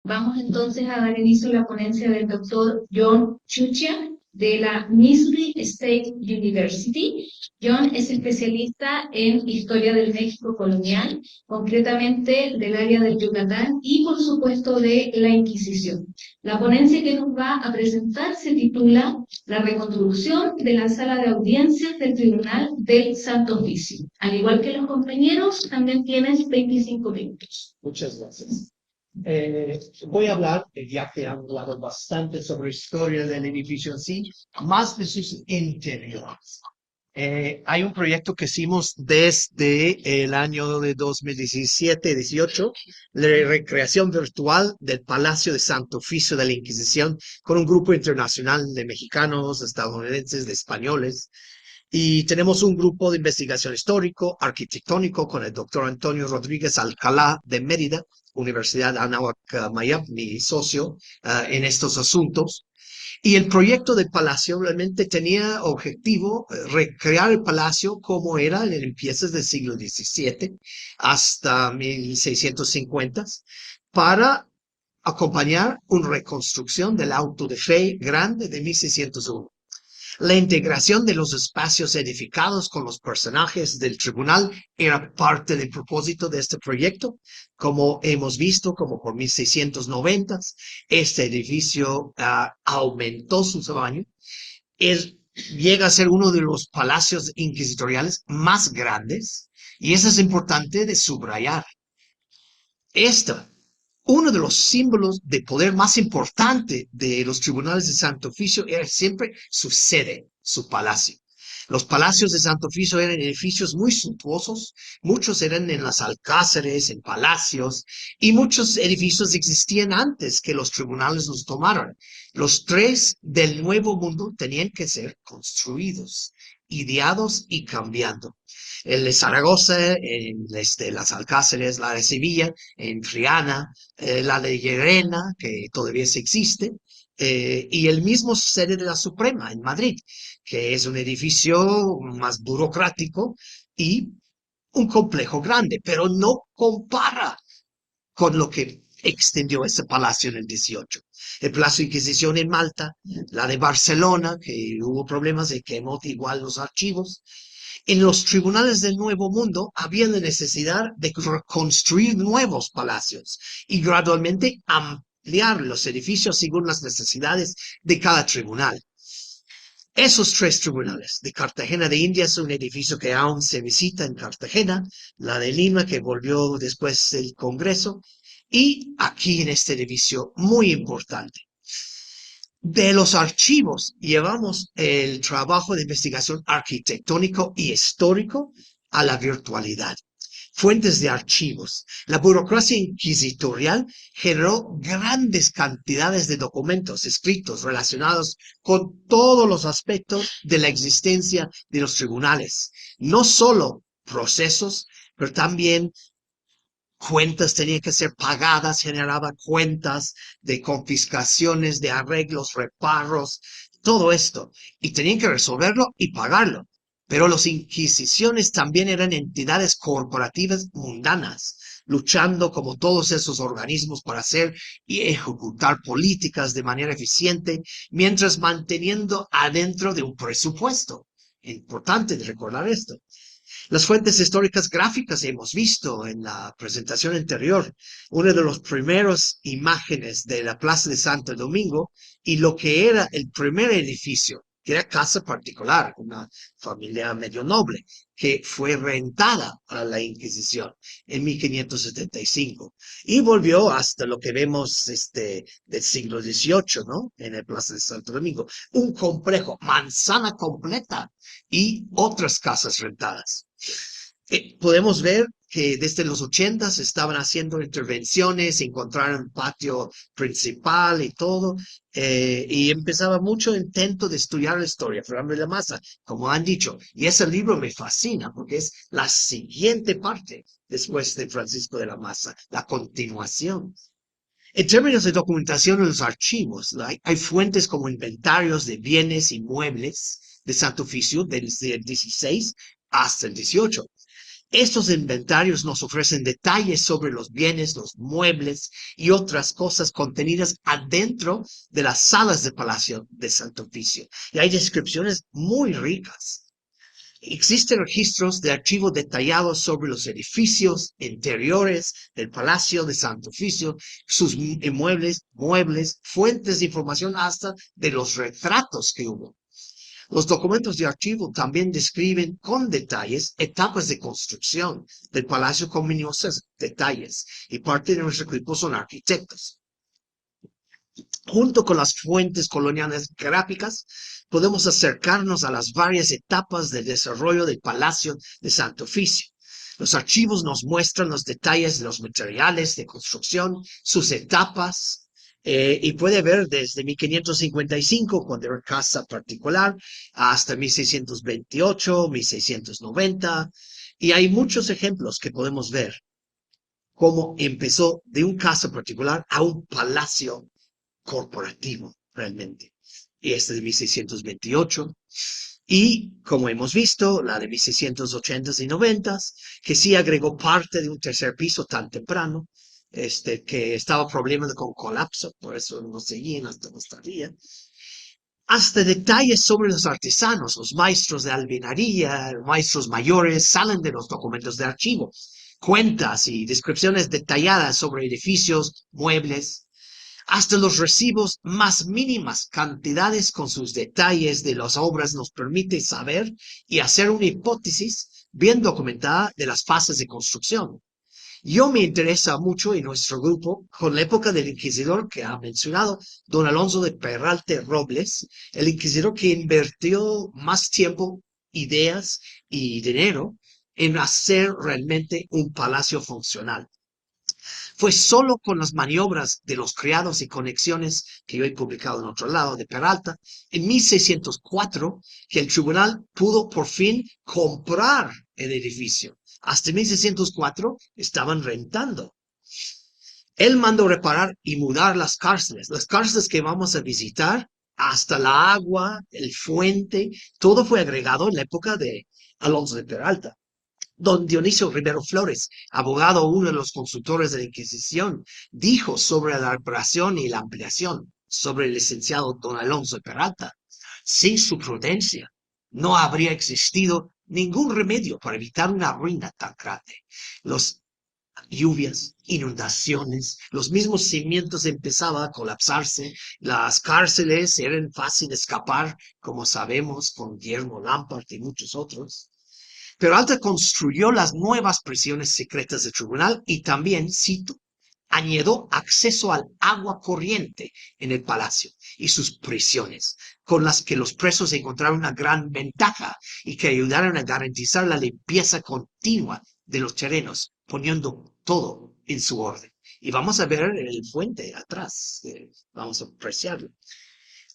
Vamos entonces a dar inicio a la ponencia del doctor John Chuchia de la Missouri State University. John es especialista en historia del México colonial, concretamente del área del Yucatán y, por supuesto, de la Inquisición. La ponencia que nos va a presentar se titula La reconstrucción de la sala de audiencias del Tribunal del Santo Oficio. Al igual que los compañeros, también tienes 25 minutos. Muchas gracias. Voy a hablar, ya que han hablado bastante sobre historia del edificio en sí, más de sus interiores. Hay un proyecto que hicimos desde el año de 2017-18, la recreación virtual del Palacio de Santo Oficio de la Inquisición, con un grupo internacional de mexicanos, estadounidenses, de españoles. Y tenemos un grupo de investigación histórico, arquitectónico, con el doctor Antonio Rodríguez Alcalá de Mérida, Universidad Anáhuac Mayap, mi socio en estos asuntos. Y el proyecto del palacio realmente tenía objetivo recrear el palacio como era en empiezas del siglo XVII hasta 1650 para acompañar una reconstrucción del auto de fe grande de 1601. La integración de los espacios edificados con los personajes del tribunal era parte del propósito de este proyecto. Como hemos visto, como por 1690, este edificio aumentó su tamaño. Llega a ser uno de los palacios inquisitoriales más grandes, y eso es importante de subrayar. Uno de los símbolos de poder más importante de los tribunales de Santo Oficio era siempre su sede, su palacio. Los palacios de Santo Oficio eran edificios muy suntuosos, muchos eran en las alcázares, en palacios, y muchos edificios existían antes que los tribunales los tomaran. Los tres del Nuevo Mundo tenían que ser construidos, ideados y cambiando. El de Zaragoza, las Alcázares, la de Sevilla, en Triana, la de Llerena, que todavía se existe, y el mismo sede de la Suprema en Madrid, que es un edificio más burocrático y un complejo grande, pero no compara con lo que extendió ese palacio en el 18. El Palacio de Inquisición en Malta, la de Barcelona, que hubo problemas de quemó igual los archivos. En los tribunales del Nuevo Mundo había la necesidad de construir nuevos palacios y gradualmente ampliar los edificios según las necesidades de cada tribunal. Esos tres tribunales de Cartagena de Indias, un edificio que aún se visita en Cartagena, la de Lima, que volvió después del Congreso, y aquí en este edificio muy importante. De los archivos llevamos el trabajo de investigación arquitectónico y histórico a la virtualidad. Fuentes de archivos. La burocracia inquisitorial generó grandes cantidades de documentos escritos relacionados con todos los aspectos de la existencia de los tribunales. No solo procesos, pero también cuentas tenían que ser pagadas, generaba cuentas de confiscaciones, de arreglos, reparos, todo esto. Y tenían que resolverlo y pagarlo. Pero las inquisiciones también eran entidades corporativas mundanas, luchando como todos esos organismos para hacer y ejecutar políticas de manera eficiente, mientras manteniendo adentro de un presupuesto. Importante recordar esto. Las fuentes históricas gráficas hemos visto en la presentación anterior, una de las primeras imágenes de la Plaza de Santo Domingo y lo que era el primer edificio, que era casa particular, una familia medio noble, que fue rentada a la Inquisición en 1575 y volvió hasta lo que vemos del siglo XVIII, ¿no? En el Plaza de Santo Domingo, un complejo, manzana completa y otras casas rentadas. Podemos ver que desde los 80 estaban haciendo intervenciones, encontraron un patio principal y todo, y empezaba mucho intento de estudiar la historia, Fernando de la Maza, como han dicho, y ese libro me fascina porque es la siguiente parte después de Francisco de la Maza, la continuación. En términos de documentación en los archivos, hay fuentes como inventarios de bienes y muebles de Santo Oficio desde el 16 hasta el 18. Estos inventarios nos ofrecen detalles sobre los bienes, los muebles y otras cosas contenidas adentro de las salas del Palacio de Santo Oficio. Y hay descripciones muy ricas. Existen registros de archivo detallados sobre los edificios interiores del Palacio de Santo Oficio, sus inmuebles, muebles, fuentes de información hasta de los retratos que hubo. Los documentos de archivo también describen con detalles etapas de construcción del palacio con minuciosos detalles, y parte de nuestro equipo son arquitectos. Junto con las fuentes coloniales gráficas, podemos acercarnos a las varias etapas del desarrollo del Palacio de Santo Oficio. Los archivos nos muestran los detalles de los materiales de construcción, sus etapas, y puede ver desde 1555, cuando era casa particular, hasta 1628, 1690, y hay muchos ejemplos que podemos ver cómo empezó de un casa particular a un palacio corporativo, realmente. Y este de 1628. Y, como hemos visto, la de 1680 y 90, que sí agregó parte de un tercer piso tan temprano, que estaba problemas con colapso, por eso no seguían hasta más tardía. Hasta detalles sobre los artesanos, los maestros de albañilería, maestros mayores, salen de los documentos de archivo. Cuentas y descripciones detalladas sobre edificios, muebles, hasta los recibos más mínimas cantidades con sus detalles de las obras nos permite saber y hacer una hipótesis bien documentada de las fases de construcción. Yo me interesa mucho en nuestro grupo con la época del inquisidor que ha mencionado don Alonso de Peralta Robles, el inquisidor que invirtió más tiempo, ideas y dinero en hacer realmente un palacio funcional. Fue solo con las maniobras de los criados y conexiones que yo he publicado en otro lado de Peralta, en 1604, que el tribunal pudo por fin comprar el edificio. Hasta 1604 estaban rentando. Él mandó reparar y mudar las cárceles que vamos a visitar, hasta la agua, el fuente, todo fue agregado en la época de Alonso de Peralta. Don Dionisio Rivero Flores, abogado, uno de los consultores de la Inquisición, dijo sobre la reparación y la ampliación sobre el licenciado don Alonso de Peralta: sin su prudencia no habría existido ningún remedio para evitar una ruina tan grande. Las lluvias, inundaciones, los mismos cimientos empezaban a colapsarse, las cárceles eran fáciles de escapar, como sabemos, con Guillermo Lampard y muchos otros. Peralta construyó las nuevas prisiones secretas del tribunal y también, cito, añadió acceso al agua corriente en el palacio y sus prisiones, con las que los presos encontraron una gran ventaja y que ayudaron a garantizar la limpieza continua de los terrenos, poniendo todo en su orden. Y vamos a ver el fuente atrás, vamos a apreciarlo.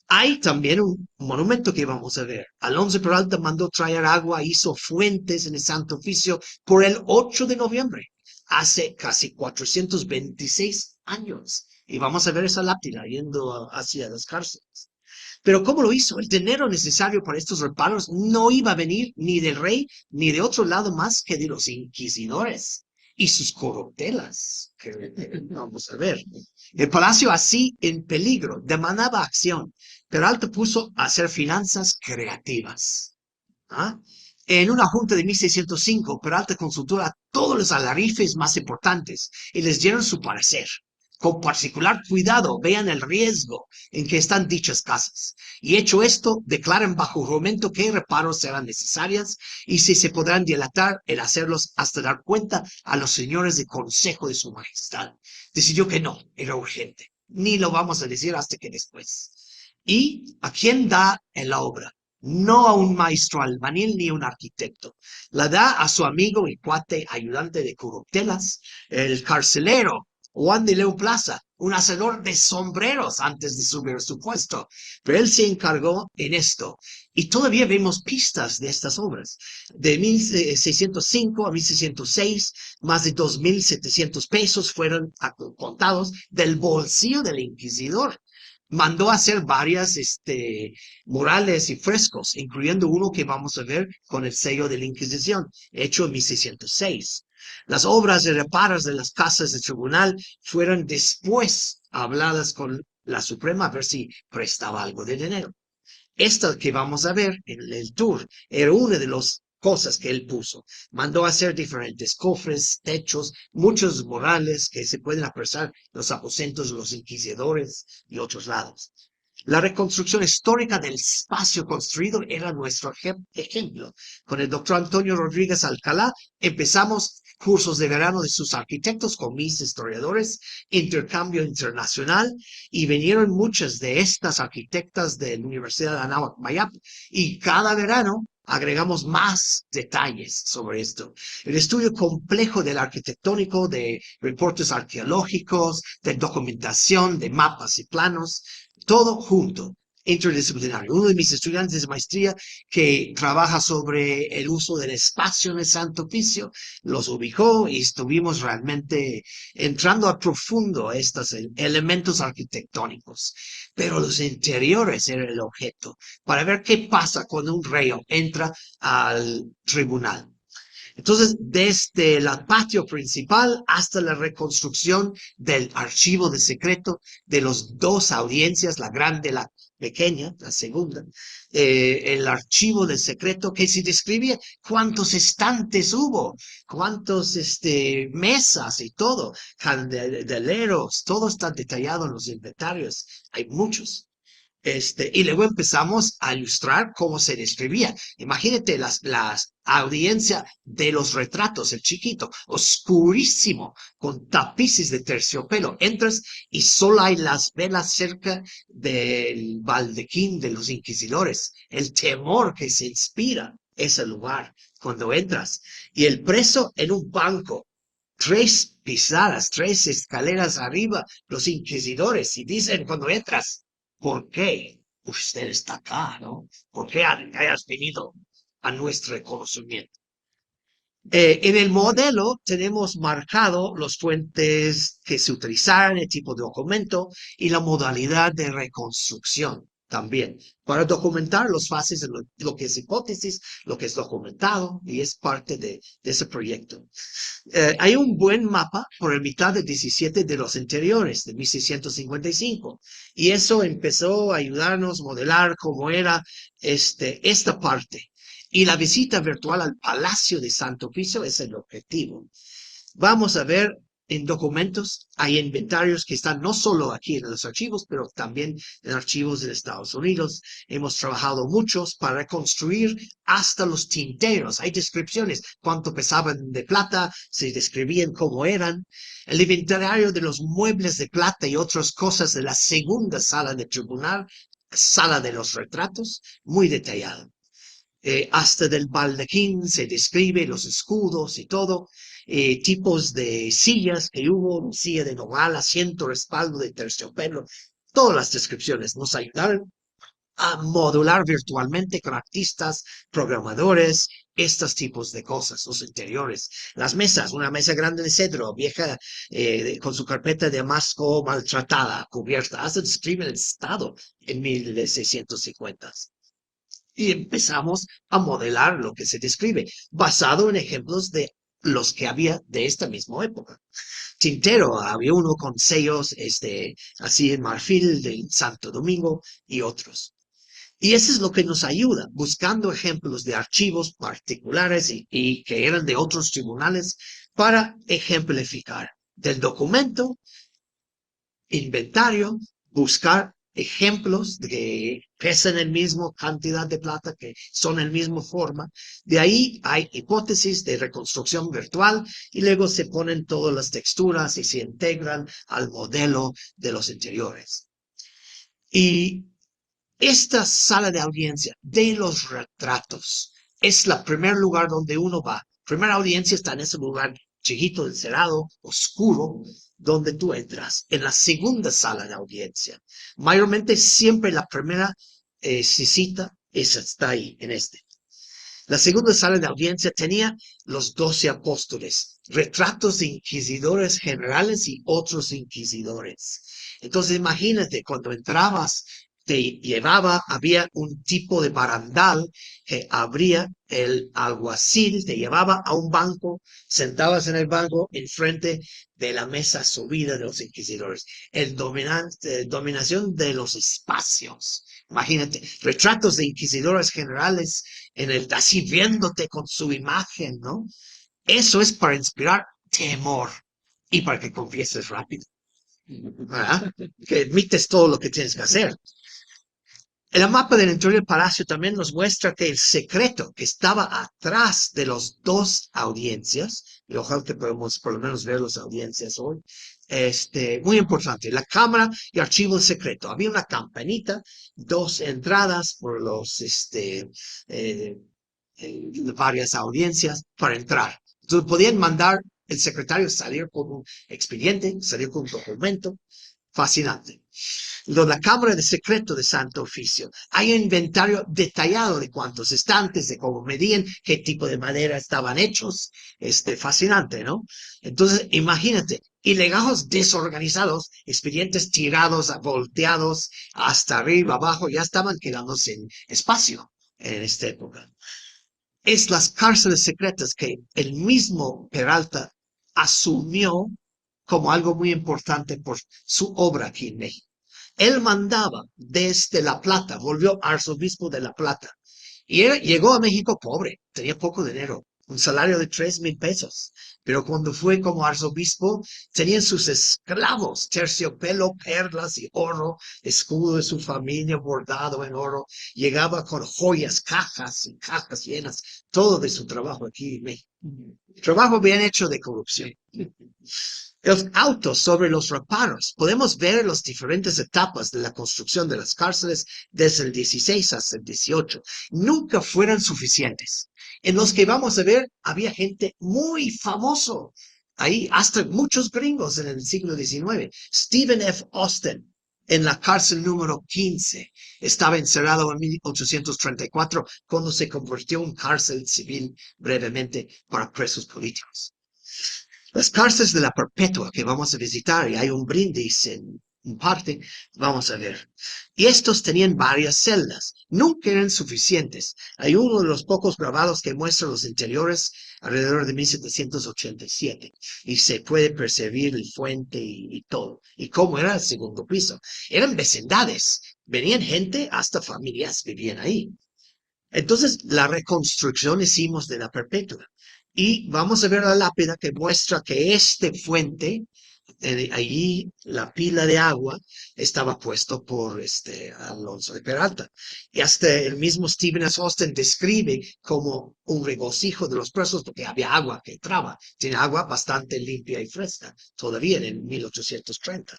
Hay también un monumento que vamos a ver. Alonso de Peralta mandó traer agua, hizo fuentes en el Santo Oficio por el 8 de noviembre, hace casi 426 años. Y vamos a ver esa lápida yendo hacia las cárceles. Pero ¿cómo lo hizo? El dinero necesario para estos reparos no iba a venir ni del rey ni de otro lado más que de los inquisidores y sus corruptelas, que vamos a ver. El palacio así en peligro demandaba acción. Peralta puso a hacer finanzas creativas. ¿Ah? En una junta de 1605, Peralta consultó a todos los alarifes más importantes y les dieron su parecer. Con particular cuidado, vean el riesgo en que están dichas casas. Y hecho esto, declaren bajo juramento qué reparos serán necesarias y si se podrán dilatar el hacerlos hasta dar cuenta a los señores de consejo de su majestad. Decidió que no, era urgente. Ni lo vamos a decir hasta que después. ¿Y a quién da la obra? No a un maestro albañil ni a un arquitecto. La da a su amigo y cuate ayudante de corruptelas, el carcelero Juan de León Plaza, un hacedor de sombreros antes de subir su puesto. Pero él se encargó en esto. Y todavía vemos pistas de estas obras. De 1605 a 1606, más de 2.700 pesos fueron contados del bolsillo del inquisidor mandó a hacer varias murales y frescos, incluyendo uno que vamos a ver con el sello de la Inquisición, hecho en 1606. Las obras de reparos de las casas de tribunal fueron después habladas con la Suprema a ver si prestaba algo de dinero. Esta que vamos a ver en el tour era una de las cosas que él puso. Mandó a hacer diferentes cofres, techos, muchos murales que se pueden apreciar en los aposentos de los inquisidores y otros lados. La reconstrucción histórica del espacio construido era nuestro ejemplo. Con el doctor Antonio Rodríguez Alcalá empezamos cursos de verano de sus arquitectos con mis historiadores, intercambio internacional, y vinieron muchas de estas arquitectas de la Universidad de Anáhuac Mayap, y cada verano agregamos más detalles sobre esto. El estudio complejo del arquitectónico, de reportes arqueológicos, de documentación, de mapas y planos, todo junto, interdisciplinario. Uno de mis estudiantes de maestría que trabaja sobre el uso del espacio en el Santo Oficio, los ubicó y estuvimos realmente entrando a profundo a estos elementos arquitectónicos. Pero los interiores eran el objeto, para ver qué pasa cuando un reo entra al tribunal. Entonces, desde el patio principal hasta la reconstrucción del archivo de secreto de las dos audiencias, la grande, la pequeña, la segunda, el archivo de secreto que se describe cuántos estantes hubo, cuántos mesas y todo, candeleros, todo está detallado en los inventarios, hay muchos. Y luego empezamos a ilustrar cómo se describía. Imagínate las audiencia de los retratos, el chiquito, oscurísimo, con tapices de terciopelo. Entras y solo hay las velas cerca del baldaquín de los inquisidores. El temor que se inspira ese lugar cuando entras. Y el preso en un banco. 3 pisadas, 3 escaleras arriba, los inquisidores, y dicen cuando entras, ¿por qué usted está acá, no? ¿Por qué hayas venido a nuestro reconocimiento? En el modelo tenemos marcado los fuentes que se utilizaron, el tipo de documento y la modalidad de reconstrucción también, para documentar los fases de lo que es hipótesis, lo que es documentado, y es parte de ese proyecto. Hay un buen mapa por el mitad de 17 de los interiores de 1655, y eso empezó a ayudarnos a modelar cómo era esta parte. Y la visita virtual al Palacio de Santo Oficio es el objetivo. Vamos a ver en documentos, hay inventarios que están no solo aquí en los archivos, pero también en archivos de Estados Unidos. Hemos trabajado muchos para reconstruir hasta los tinteros. Hay descripciones, cuánto pesaban de plata, se describían cómo eran. El inventario de los muebles de plata y otras cosas de la segunda sala de tribunal, sala de los retratos, muy detallado. Hasta del baldaquín se describe los escudos y todo, tipos de sillas que hubo, silla de nogal, asiento, respaldo de terciopelo, todas las descripciones nos ayudaron a modular virtualmente con artistas, programadores, estos tipos de cosas, los interiores. Las mesas, una mesa grande de cedro, vieja, con su carpeta de damasco maltratada, cubierta, hasta describe el estado en 1650. Y empezamos a modelar lo que se describe, basado en ejemplos de los que había de esta misma época. Tintero, había uno con sellos así en marfil del Santo Domingo y otros. Y eso es lo que nos ayuda, buscando ejemplos de archivos particulares y que eran de otros tribunales para ejemplificar del documento, inventario, buscar ejemplos de que pesan el mismo cantidad de plata, que son el mismo forma. De ahí hay hipótesis de reconstrucción virtual y luego se ponen todas las texturas y se integran al modelo de los interiores. Y esta sala de audiencia de los retratos es el primer lugar donde uno va. Primera audiencia está en ese lugar chiquito, encerrado, oscuro, donde tú entras, en la segunda sala de audiencia. Mayormente siempre la primera cita está ahí, en este. La segunda sala de audiencia tenía los 12 apóstoles, retratos de inquisidores generales y otros inquisidores. Entonces imagínate, cuando entrabas, había un tipo de barandal que abría el alguacil, te llevaba a un banco, sentabas en el banco enfrente de la mesa subida de los inquisidores. Dominación de los espacios. Imagínate, retratos de inquisidores generales así viéndote con su imagen, ¿no? Eso es para inspirar temor y para que confieses rápido, ¿verdad? Que admites todo lo que tienes que hacer. El mapa del interior del palacio también nos muestra que el secreto que estaba atrás de las dos audiencias, y ojalá que podamos por lo menos ver las audiencias hoy, muy importante, la cámara y archivo secreto. Había una campanita, dos entradas por varias audiencias para entrar. Entonces podían mandar el secretario salir con un expediente, salir con un documento. Fascinante. La Cámara de Secreto de Santo Oficio. Hay un inventario detallado de cuántos estantes, de cómo medían, qué tipo de madera estaban hechos. Fascinante, ¿no? Entonces, imagínate, y legajos desorganizados, expedientes tirados, volteados, hasta arriba, abajo, ya estaban quedándose sin espacio en esta época. Es las cárceles secretas que el mismo Peralta asumió como algo muy importante por su obra aquí en México. Él mandaba desde La Plata, volvió arzobispo de La Plata, y él llegó a México pobre, tenía poco dinero, un salario de 3,000 pesos, pero cuando fue como arzobispo, tenían sus esclavos, terciopelo, perlas y oro, escudo de su familia bordado en oro, llegaba con joyas, cajas y cajas llenas, todo de su trabajo aquí en México. Trabajo bien hecho de corrupción. Los autos sobre los reparos. Podemos ver las diferentes etapas de la construcción de las cárceles desde el 16 hasta el 18. Nunca fueron suficientes. En los que vamos a ver, había gente muy famoso. Ahí, hasta muchos gringos en el siglo XIX. Stephen F. Austin, en la cárcel número 15. Estaba encerrado en 1834, cuando se convirtió en cárcel civil brevemente para presos políticos. Las cárceles de la Perpetua que vamos a visitar, y hay un brindis en parte, vamos a ver. Y estos tenían varias celdas. Nunca eran suficientes. Hay uno de los pocos grabados que muestra los interiores alrededor de 1787. Y se puede percibir el fuente y todo. Y cómo era el segundo piso. Eran vecindades. Venían gente, hasta familias vivían ahí. Entonces, la reconstrucción hicimos de la Perpetua. Y vamos a ver la lápida que muestra que este fuente, allí la pila de agua, estaba puesto por Alonso de Peralta. Y hasta el mismo Stephen S. Austin describe como un regocijo de los presos porque había agua que entraba. Tiene agua bastante limpia y fresca, todavía en 1830.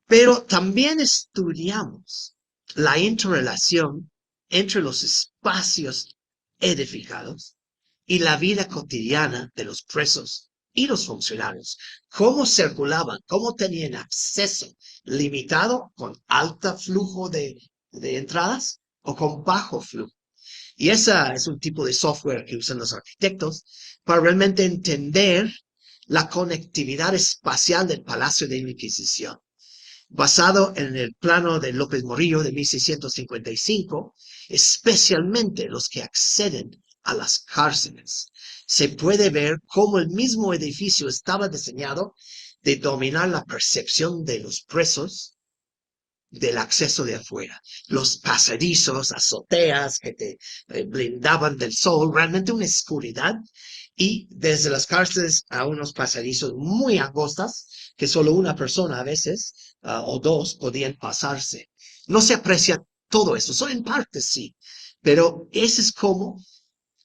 Pero también estudiamos la interrelación entre los espacios edificados y la vida cotidiana de los presos y los funcionarios. Cómo circulaban, cómo tenían acceso limitado con alto flujo de entradas o con bajo flujo. Y ese es un tipo de software que usan los arquitectos para realmente entender la conectividad espacial del Palacio de la Inquisición. Basado en el plano de López Morillo de 1655, especialmente los que acceden a las cárceles. Se puede ver cómo el mismo edificio estaba diseñado de dominar la percepción de los presos del acceso de afuera. Los pasadizos, azoteas que te blindaban del sol, realmente una oscuridad. Y desde las cárceles a unos pasadizos muy angostas, que solo una persona a veces o dos podían pasarse. No se aprecia todo eso, solo en parte sí, pero ese es como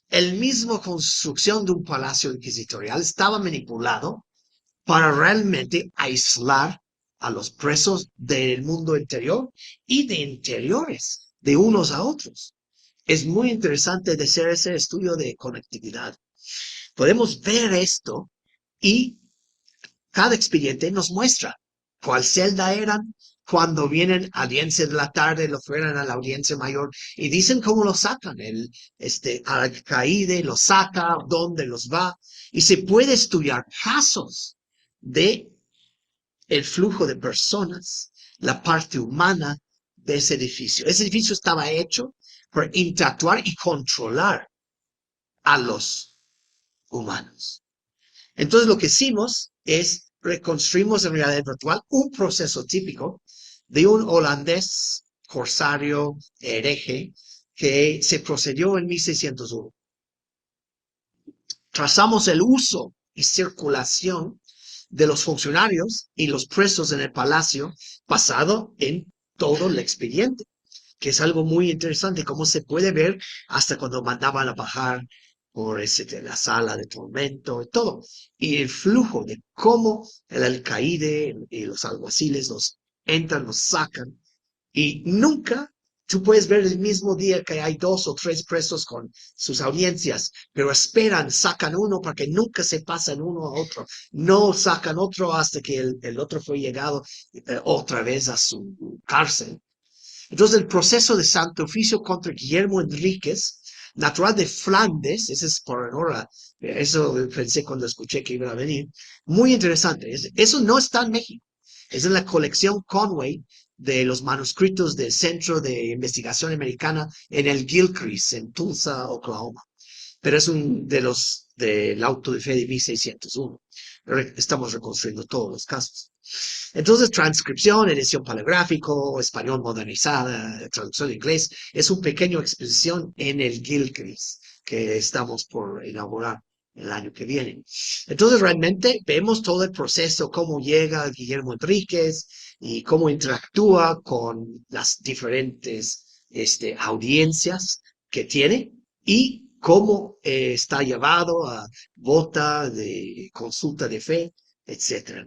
el mismo construcción de un palacio inquisitorial estaba manipulado para realmente aislar a los presos del mundo interior y de interiores, de unos a otros. Es muy interesante de hacer ese estudio de conectividad. Podemos ver esto y cada expediente nos muestra cuál celda eran, cuando vienen audiencia de la tarde, lo fueran a la audiencia mayor y dicen cómo lo sacan. El alcaide lo saca, dónde los va. Y se puede estudiar casos de el flujo de personas, la parte humana de ese edificio. Ese edificio estaba hecho para interactuar y controlar a los humanos. Entonces lo que hicimos es reconstruimos en realidad virtual un proceso típico de un holandés corsario hereje que se procedió en 1601. Trazamos el uso y circulación de los funcionarios y los presos en el palacio basado en todo el expediente, que es algo muy interesante, como se puede ver hasta cuando mandaban a bajar por la sala de tormento y todo. Y el flujo de cómo el alcaide y los alguaciles los entran, los sacan. Y nunca tú puedes ver el mismo día que hay 2 o 3 presos con sus audiencias, pero esperan, sacan uno para que nunca se pasen uno a otro. No sacan otro hasta que el otro fue llegado otra vez a su cárcel. Entonces el proceso de Santo Oficio contra Guillermo Enríquez, natural de Flandes, ese es por ahora, eso pensé cuando escuché que iba a venir, muy interesante. Eso no está en México, es en la colección Conway de los manuscritos del Centro de Investigación Americana en el Gilcrease, en Tulsa, Oklahoma. Pero es un de los del auto de fe de 1601. Estamos reconstruyendo todos los casos. Entonces, transcripción, edición paleográfico, español modernizada, traducción de inglés, es una pequeña exposición en el Gilcrease que estamos por inaugurar el año que viene. Entonces, realmente vemos todo el proceso, cómo llega Guillermo Enríquez y cómo interactúa con las diferentes audiencias que tiene y cómo está llevado a vota de consulta de fe, etc.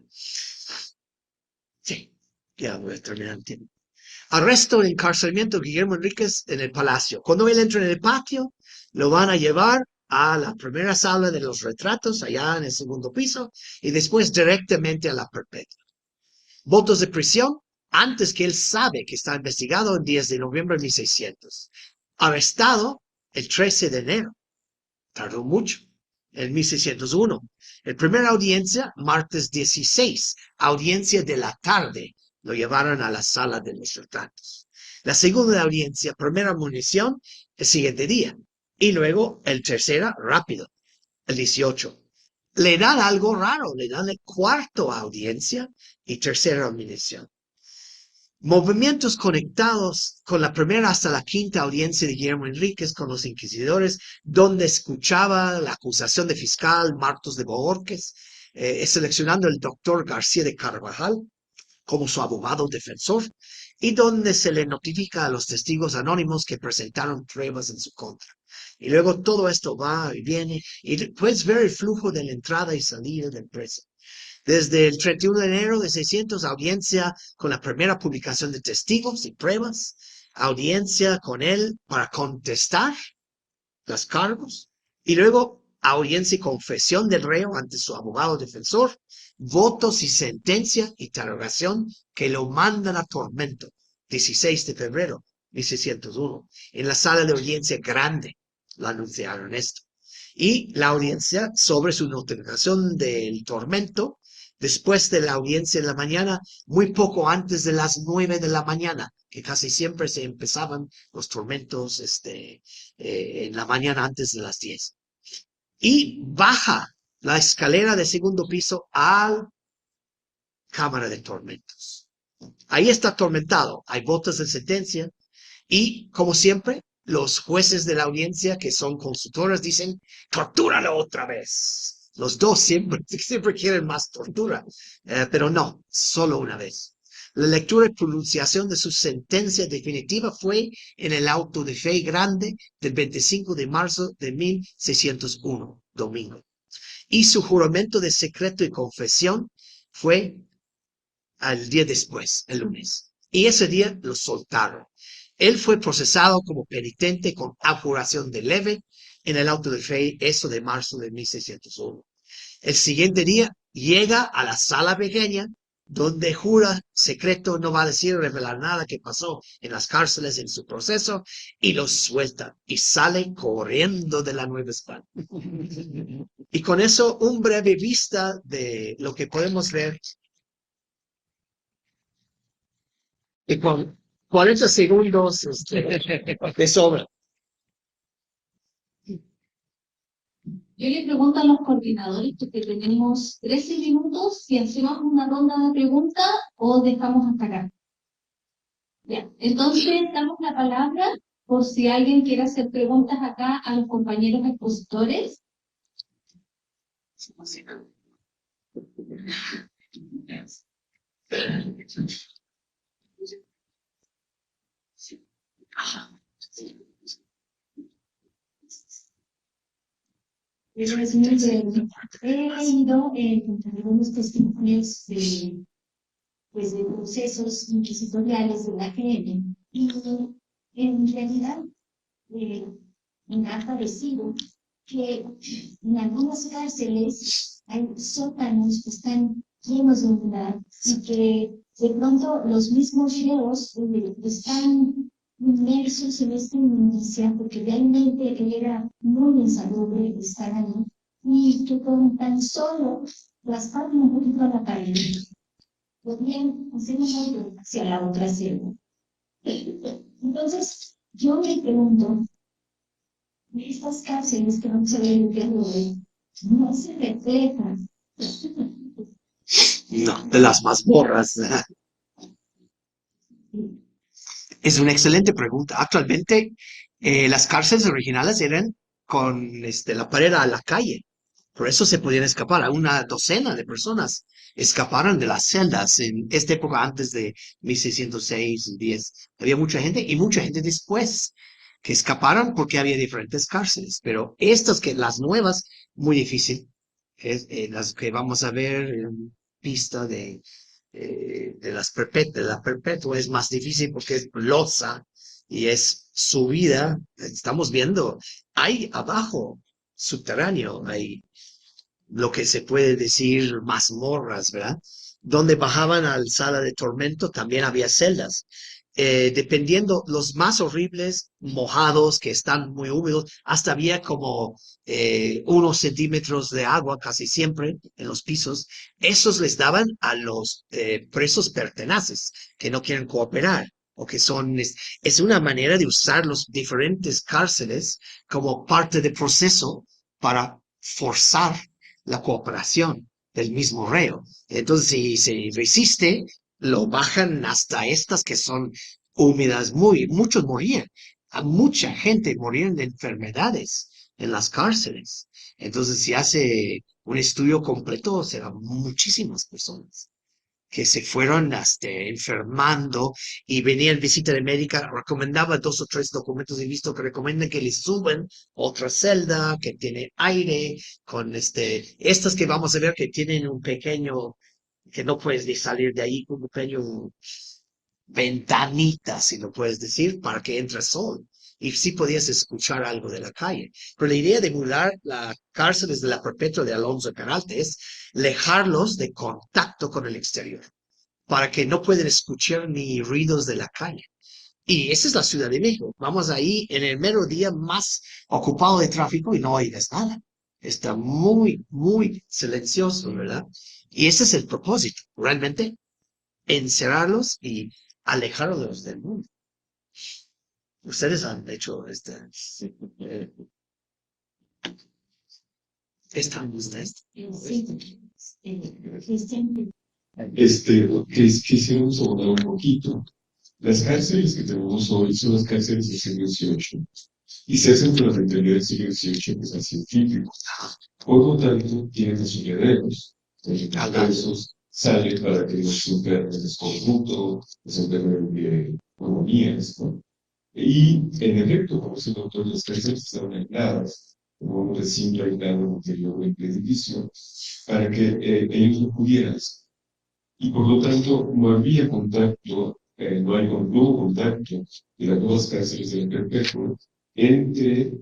Sí, ya voy a terminar el tiempo. Arresto e encarcelamiento de Guillermo Enríquez en el palacio. Cuando él entra en el patio, lo van a llevar a la primera sala de los retratos, allá en el segundo piso, y después directamente a la perpetua. Votos de prisión, antes que él sabe que está investigado el 10 de noviembre de 1600. Arrestado el 13 de enero. Tardó mucho. En 1601. La primera audiencia, martes 16, audiencia de la tarde, lo llevaron a la sala de los retratos. La segunda audiencia, primera munición, el siguiente día. Y luego el tercera, rápido, el 18. Le dan algo raro, le dan el cuarto audiencia y tercera munición. Movimientos conectados con la primera hasta la quinta audiencia de Guillermo Enríquez con los inquisidores, donde escuchaba la acusación de fiscal Martos de Bohorques, seleccionando el doctor García de Carvajal como su abogado defensor, y donde se le notifica a los testigos anónimos que presentaron pruebas en su contra. Y luego todo esto va y viene, y puedes ver el flujo de la entrada y salida del preso. Desde el 31 de enero de 600, audiencia con la primera publicación de testigos y pruebas, audiencia con él para contestar los cargos, y luego audiencia y confesión del reo ante su abogado defensor, votos y sentencia, interrogación, que lo mandan a tormento, 16 de febrero de 1601, en la sala de audiencia grande, lo anunciaron esto. Y la audiencia sobre su notificación del tormento, después de la audiencia en la mañana, muy poco antes de las 9 de la mañana, que casi siempre se empezaban los tormentos en la mañana antes de las 10. Y baja la escalera de segundo piso a la cámara de tormentos. Ahí está atormentado, hay votos de sentencia y, como siempre, los jueces de la audiencia, que son consultores, dicen, tortúralo otra vez. Los dos siempre quieren más tortura, pero no, solo una vez. La lectura y pronunciación de su sentencia definitiva fue en el auto de fe grande del 25 de marzo de 1601, domingo. Y su juramento de secreto y confesión fue al día después, el lunes. Y ese día lo soltaron. Él fue procesado como penitente con abjuración de leve en el auto de fe, eso de marzo de 1601. El siguiente día llega a la sala pequeña donde jura secreto, no va a decir, revelar nada que pasó en las cárceles en su proceso, y los suelta y sale corriendo de la Nueva España. Y con eso, un breve vista de lo que podemos ver. Y con 40 segundos de sobra. Yo le pregunto a los coordinadores, porque tenemos 13 minutos, si hacemos una ronda de preguntas o dejamos hasta acá. Bien, entonces damos la palabra por si alguien quiere hacer preguntas acá a los compañeros expositores. He leído algunos testimonios de procesos inquisitoriales de la AGN y en realidad me ha parecido que en algunas cárceles hay sótanos que están llenos de humedad y que de pronto los mismos reos están inmersos en esta inmundicia porque realmente era muy insalubre estar ahí y que con tan solo rasparle un poquito a la pared podrían hacer un hoyo hacia la otra celda. Entonces, yo me pregunto, estas cárceles que vamos a ver el día de hoy no se reflejan. No, de las mazmorras. Es una excelente pregunta. Actualmente, las cárceles originales eran con la pared a la calle. Por eso se podían escapar. A una docena de personas escaparon de las celdas en esta época antes de 1606 y 10. Había mucha gente y mucha gente después que escaparon porque había diferentes cárceles. Pero estas que las nuevas, muy difícil. Las que vamos a ver en pista de la perpetua es más difícil porque es losa y es subida. Estamos viendo, hay abajo, subterráneo, hay lo que se puede decir mazmorras, ¿verdad? Donde bajaban a la sala de tormento también había celdas. Dependiendo, los más horribles, mojados, que están muy húmedos, hasta había como unos centímetros de agua casi siempre en los pisos. Esos les daban a los presos pertenaces que no quieren cooperar o que son, es una manera de usar los diferentes cárceles como parte del proceso para forzar la cooperación del mismo reo. Entonces, si se resiste, lo bajan hasta estas que son húmedas, muchos morían. A mucha gente morían de enfermedades en las cárceles. Entonces, si hace un estudio completo, serán muchísimas personas que se fueron enfermando y venían visita de médica, recomendaba 2 o 3 documentos he visto que recomiendan que les suban otra celda que tiene aire, con estas que vamos a ver que tienen un pequeño, que no puedes ni salir de ahí, un pequeño ventanita, si lo puedes decir, para que entre sol. Y sí podías escuchar algo de la calle. Pero la idea de mudar la cárcel desde la perpetua de Alonso Peralta es alejarlos de contacto con el exterior, para que no puedan escuchar ni ruidos de la calle. Y esa es la Ciudad de México. Vamos ahí en el mero día más ocupado de tráfico y no oigas nada. Está muy, muy silencioso, ¿verdad? Y ese es el propósito, realmente, encerrarlos y alejarlos del mundo. Ustedes han hecho esta Quisiéramos abordar un poquito. Las cárceles que tenemos hoy son las cárceles del siglo XVIII y se hacen para entender el siglo XVIII que es el científico. Por lo tanto, tienen a sus herederos. Los presos salen para que los internen el conjunto, los internen de economías, ¿no? Y en efecto, como es el autor, las cárceles estaban aisladas, como un recinto aislado anteriormente edificio, para que ellos no pudieran. Y por lo tanto, no había contacto, no hubo contacto de las nuevas cárceles del perpetuo entre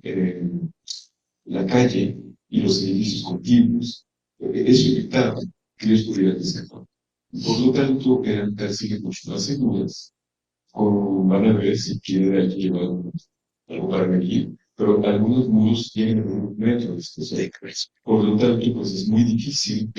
la calle y los edificios contiguos. Eso evitaba que ellos pudieran escapar. Por lo tanto, eran cárceles mucho más seguras, van a ver si quiere llevar algo para medir, pero algunos muros tienen 1 metro de espesor. Por lo tanto, pues es muy difícil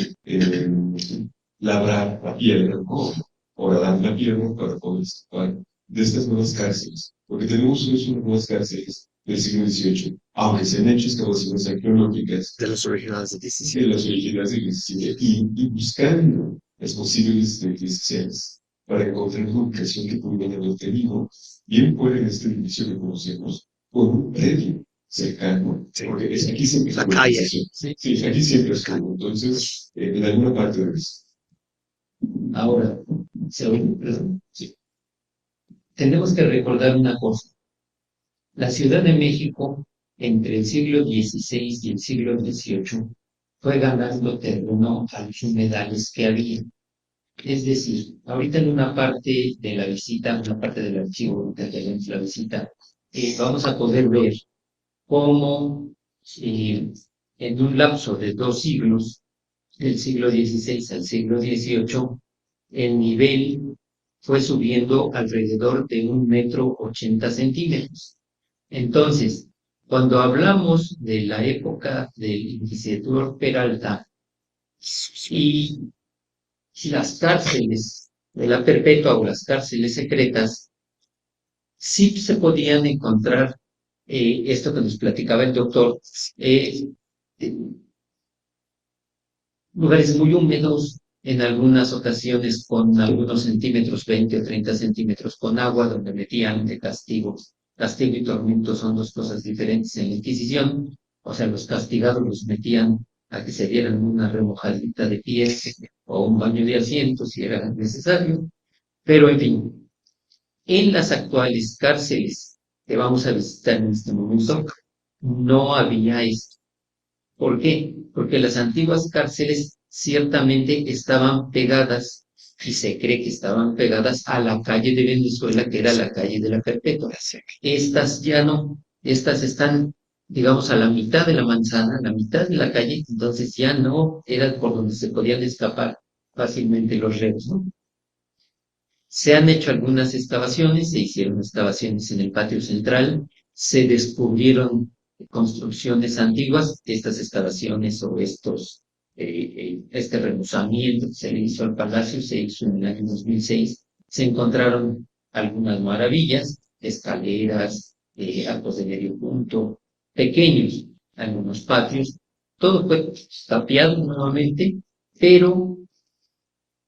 labrar la piedra o labrar la piedra para poder escapar de estas nuevas cárceles, porque tenemos unas nuevas cárceles del siglo XVIII, aunque se han hecho excavaciones arqueológicas De los originales de de 17. las originales del XVII y buscando las posibles decisiones para encontrar la ubicación que pudieran haber tenido, bien fuera en este edificio que conocemos, con un predio cercano, Sí. porque es aquí siempre La estuvo calle. edificio. Sí, aquí siempre estuvo. Entonces, en alguna parte de eso. Ahora, sí. Tenemos que recordar una cosa. La Ciudad de México, entre el siglo XVI y el siglo XVIII, fue ganando terreno a los humedales que había. Es decir, ahorita en una parte de la visita, una parte del archivo que tenemos la visita, vamos a poder ver cómo en un lapso de 2 siglos, del siglo XVI al siglo XVIII, el nivel fue subiendo alrededor de 1,80 m. Entonces, cuando hablamos de la época del inquisidor Peralta y las cárceles de la perpetua o las cárceles secretas, sí se podían encontrar esto que nos platicaba el doctor, lugares muy húmedos, en algunas ocasiones con algunos centímetros, 20 o 30 centímetros con agua, donde metían de castigo. Castigo y tormento son dos cosas diferentes en la Inquisición. O sea, los castigados los metían a que se dieran una remojadita de pies o un baño de asiento si era necesario. Pero, en fin, en las actuales cárceles que vamos a visitar en este momento, no había esto. ¿Por qué? Porque las antiguas cárceles ciertamente estaban pegadas, y se cree que estaban pegadas a la calle de Venezuela, que era la calle de la Perpetua. Estas ya no, estas están, digamos, a la mitad de la manzana, a la mitad de la calle, entonces ya no era por donde se podían escapar fácilmente los reos, ¿no? Se han hecho algunas excavaciones, se hicieron excavaciones en el patio central, se descubrieron construcciones antiguas, estas excavaciones o este remozamiento que se le hizo al palacio se hizo en el año 2006, se encontraron algunas maravillas, escaleras, arcos de medio punto, pequeños, algunos patios, todo fue tapiado nuevamente, pero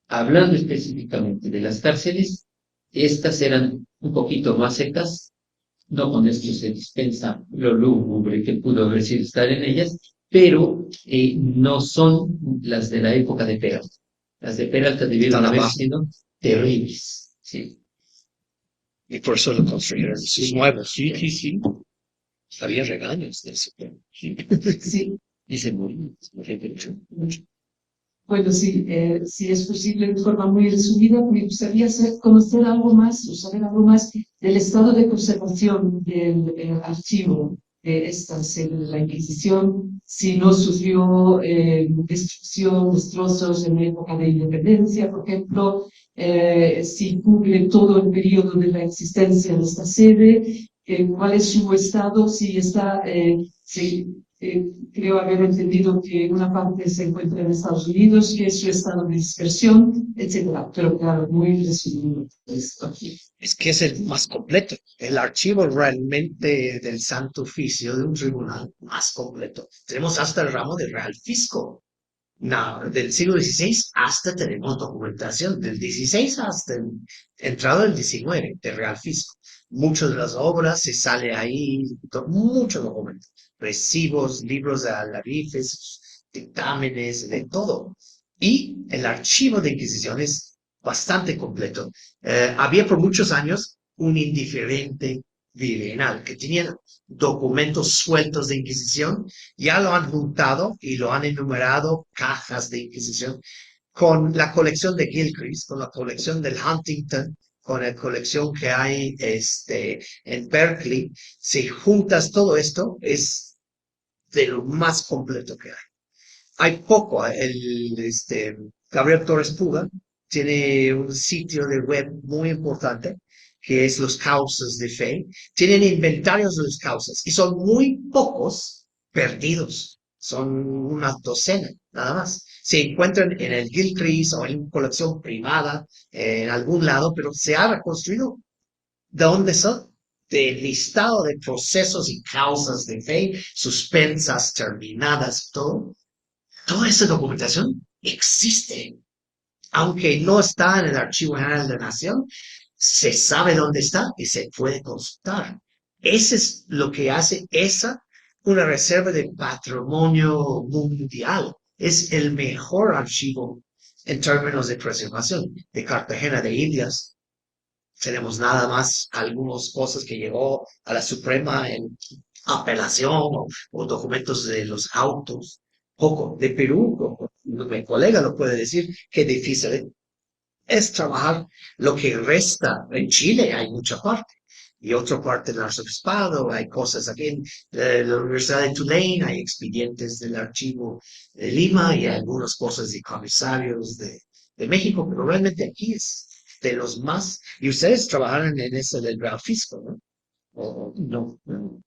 hablando específicamente de las cárceles, estas eran un poquito más secas, no con esto se dispensa lo lúgubre que pudo haber sido estar en ellas, pero no son las de la época de Peralta. Las de Peralta debieron haber sido terribles. ¿Sí? Y por eso lo construyeron sus nuevos. Sí. Había regaños de eso. Sí. Y se murió. Mucho. Bueno, sí, si es posible de forma muy resumida, me gustaría conocer algo más o saber algo más del estado de conservación del archivo de esta sede de la Inquisición, si no sufrió destrucción, destrozos en la época de independencia, por ejemplo, si cubre todo el periodo de la existencia de esta sede, cuál es su estado, si está, creo haber entendido que una parte se encuentra en Estados Unidos, que es su estado de dispersión, etcétera. Pero claro, muy resumido esto aquí. Es que es el más completo. El archivo realmente del Santo Oficio de un tribunal más completo. Tenemos hasta el ramo del Real Fisco. No, del siglo XVI hasta tenemos documentación del XVI hasta el entrado del XIX de Real Fisco. Muchas de las obras se sale ahí, muchos documentos, recibos, libros de algarifes, dictámenes, de todo. Y el archivo de Inquisición es bastante completo. Había por muchos años un indiferente virreinal que tenía documentos sueltos de Inquisición, ya lo han juntado y lo han enumerado, cajas de Inquisición, con la colección de Gilchrist, con la colección del Huntington, con la colección que hay en Berkeley. Si juntas todo esto, es de lo más completo que hay. Hay poco. Gabriel Torres Puga tiene un sitio de web muy importante que es los causas de fe. Tienen inventarios de las causas y son muy pocos perdidos. Son una docena, nada más. Se encuentran en el Gilcrease o en una colección privada en algún lado, pero se ha reconstruido. ¿De dónde son? Del listado de procesos y causas de fe, suspensas, terminadas, todo. Toda esa documentación existe. Aunque no está en el Archivo General de la Nación, se sabe dónde está y se puede consultar. Eso es lo que hace esa una reserva de patrimonio mundial. Es el mejor archivo en términos de preservación. De Cartagena de Indias tenemos nada más algunas cosas que llegó a la Suprema en apelación o documentos de los autos. Poco de Perú, como mi colega lo puede decir, qué difícil es trabajar lo que resta. En Chile hay mucha parte y otra parte del arzobispado, hay cosas aquí en la Universidad de Tulane, hay expedientes del archivo de Lima y hay algunas cosas de comisarios de México, pero realmente aquí es de los más, y ustedes trabajaron en ese del Gran Fisco, ¿no? No, no.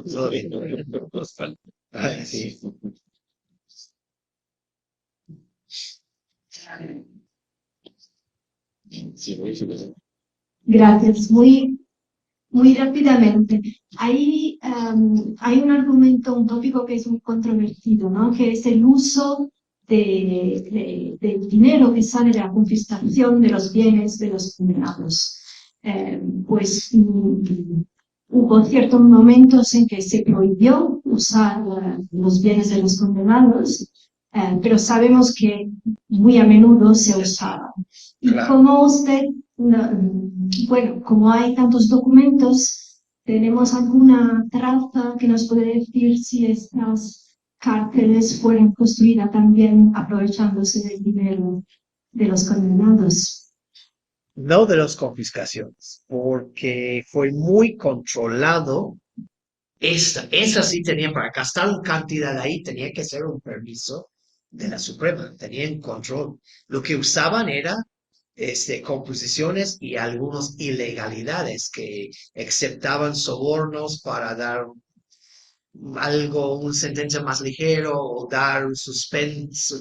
Todavía no. Ah, sí. Sí, muy bien. Gracias. Muy rápidamente. Hay un argumento, un tópico que es muy controvertido, ¿no? Que es el uso del dinero que sale de la confiscación de los bienes de los condenados. Hubo ciertos momentos en que se prohibió usar los bienes de los condenados, pero sabemos que muy a menudo se usaban. Y Claro. como usted, bueno, como hay tantos documentos, ¿tenemos alguna traza que nos puede decir si estas cárceles fueron construidas también aprovechándose del dinero de los condenados? No de las confiscaciones, porque fue muy controlado. Esa sí tenía, para gastar una cantidad ahí, tenía que ser un permiso de la Suprema, tenían control. Lo que usaban era composiciones y algunas ilegalidades que aceptaban sobornos para dar algo, una sentencia más ligero o dar un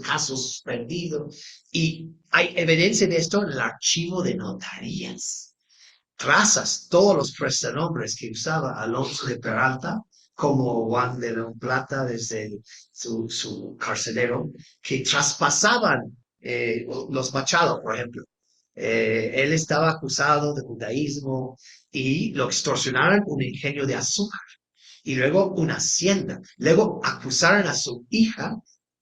caso suspendido. Y hay evidencia de esto en el archivo de notarías. Trazas todos los prestanombres que usaba Alonso de Peralta, como Juan de León Plata desde su carcelero, que traspasaban los Machado, por ejemplo. Él estaba acusado de judaísmo y lo extorsionaron un ingenio de azúcar y luego una hacienda. Luego acusaron a su hija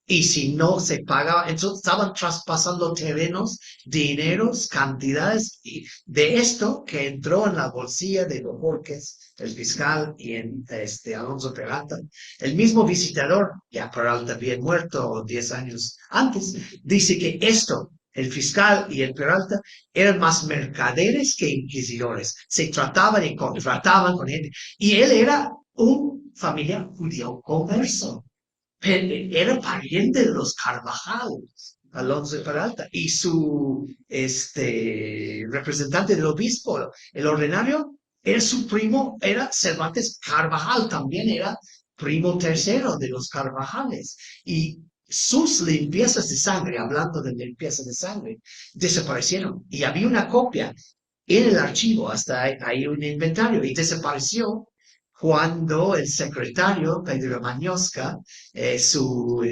y si no se pagaba, entonces estaban traspasando terrenos, dineros, cantidades y de esto que entró en la bolsilla de Don Borges, el fiscal, y en Alonso Peralta. El mismo visitador, ya Peralta bien muerto 10 años antes, dice que esto, el fiscal y el Peralta, eran más mercaderes que inquisidores. Se trataban y contrataban con gente. Y él era un familiar judío converso. Era pariente de los Carvajal, Alonso de Peralta, y su representante del obispo, el ordinario, era su primo, era Cervantes Carvajal, también era primo tercero de los Carvajales. Y sus limpiezas de sangre, hablando de limpieza de sangre, desaparecieron. Y había una copia en el archivo, hasta hay un inventario, y desapareció cuando el secretario, Pedro Mañosca, su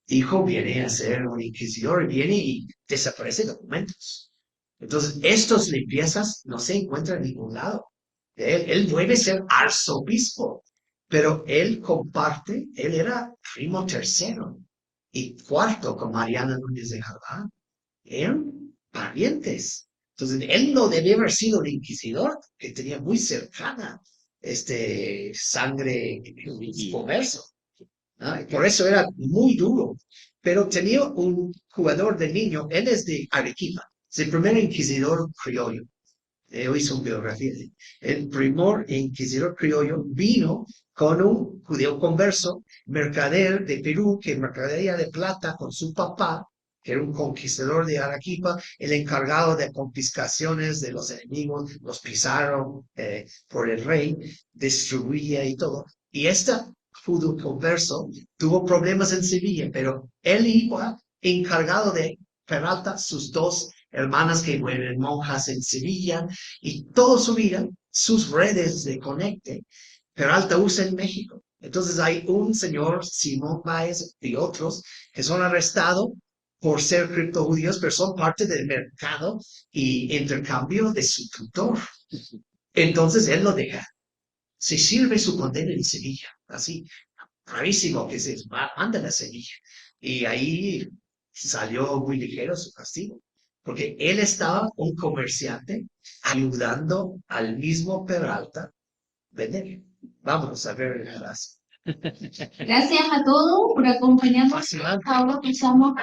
hijo viene a ser un inquisidor, viene y desaparece documentos. Entonces, estas limpiezas no se encuentran en ningún lado. Él debe ser arzobispo, pero él comparte, él era primo tercero y cuarto con Mariana Núñez de Galván. Eran parientes. Entonces, él no debe haber sido un inquisidor, que tenía muy cercana sangre converso. ¿No? Por eso era muy duro. Pero tenía un jugador de niño, él es de Arequipa, es el primer inquisidor criollo. Hizo una biografía. El primer inquisidor criollo vino con un judío converso, mercader de Perú, que mercadería de plata con su papá, que era un conquistador de Arequipa, el encargado de confiscaciones de los enemigos, los Pizarro por el rey, distribuía y todo. Y esta judo converso tuvo problemas en Sevilla, pero él iba encargado de Peralta, sus dos hermanas que fueron monjas en Sevilla, y toda su vida, sus redes de conecte, Peralta usa en México. Entonces hay un señor, Simón Báez y otros, que son arrestados por ser criptojudíos, pero son parte del mercado y intercambio de su tutor. Entonces él lo deja. Se sirve su condena en Sevilla, así, bravísimo que se manda a Sevilla. Y ahí salió muy ligero su castigo, porque él estaba un comerciante ayudando al mismo Peralta vender. Vamos a ver el caso. Gracias a todos por acompañarnos. Ahora pasamos